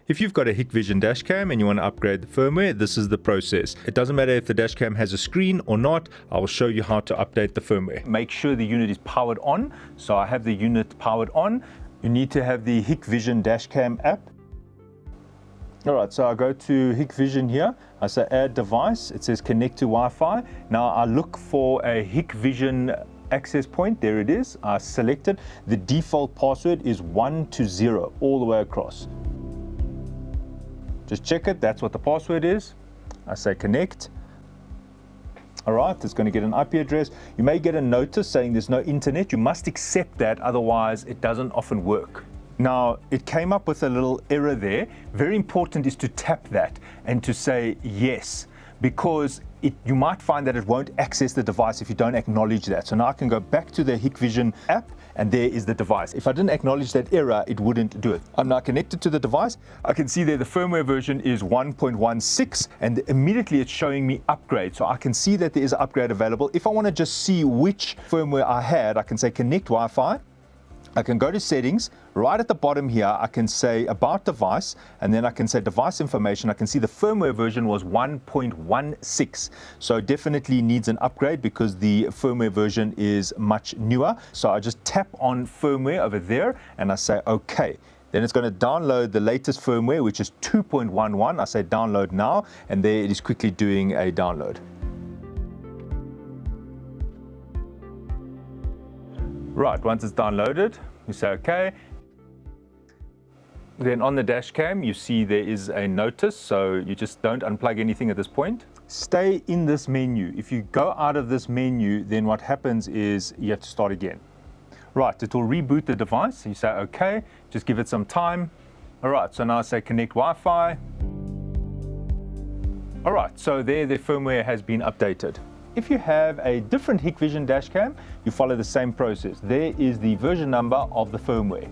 If you've got a Hikvision Dashcam and you want to upgrade the firmware, this is the process. It doesn't matter if the dashcam has a screen or not, I will show you how to update the firmware. Make sure the unit is powered on. So I have the unit powered on. You need to have the Hikvision Dashcam app. Alright, so I go to Hikvision here, I say add device, it says connect to Wi-Fi. Now I look for a Hikvision access point, there it is, I select it. The default password is 120 all the way across. Just check it, that's what the password is. I say connect. All right, it's going to get an IP address. You may get a notice saying there's no internet. You must accept that, otherwise it doesn't often work. Now, it came up with a little error there. Very important is to tap that and to say yes, because you might find that it won't access the device if you don't acknowledge that. So now I can go back to the Hikvision app, and there is the device. If I didn't acknowledge that error, it wouldn't do it. I'm now connected to the device. I can see there the firmware version is 1.16, and immediately it's showing me upgrade. So I can see that there is an upgrade available. If I want to just see which firmware I had, I can say connect Wi-Fi. I can go to settings. Right at the bottom here, I can say about device, and then I can say device information. I can see the firmware version was 1.16. So definitely needs an upgrade because the firmware version is much newer. So I just tap on firmware over there and I say okay. Then it's going to download the latest firmware, which is 2.11. I say download now, and there it is quickly doing a download. Right, once it's downloaded, you say okay. Then on the dash cam, you see there is a notice, so you just don't unplug anything at this point. Stay in this menu. If you go out of this menu, then what happens is you have to start again. Right, it will reboot the device. You say okay, just give it some time. All right, so now I say connect Wi-Fi. All right, so there the firmware has been updated. If you have a different Hikvision Dashcam, you follow the same process. There is the version number of the firmware.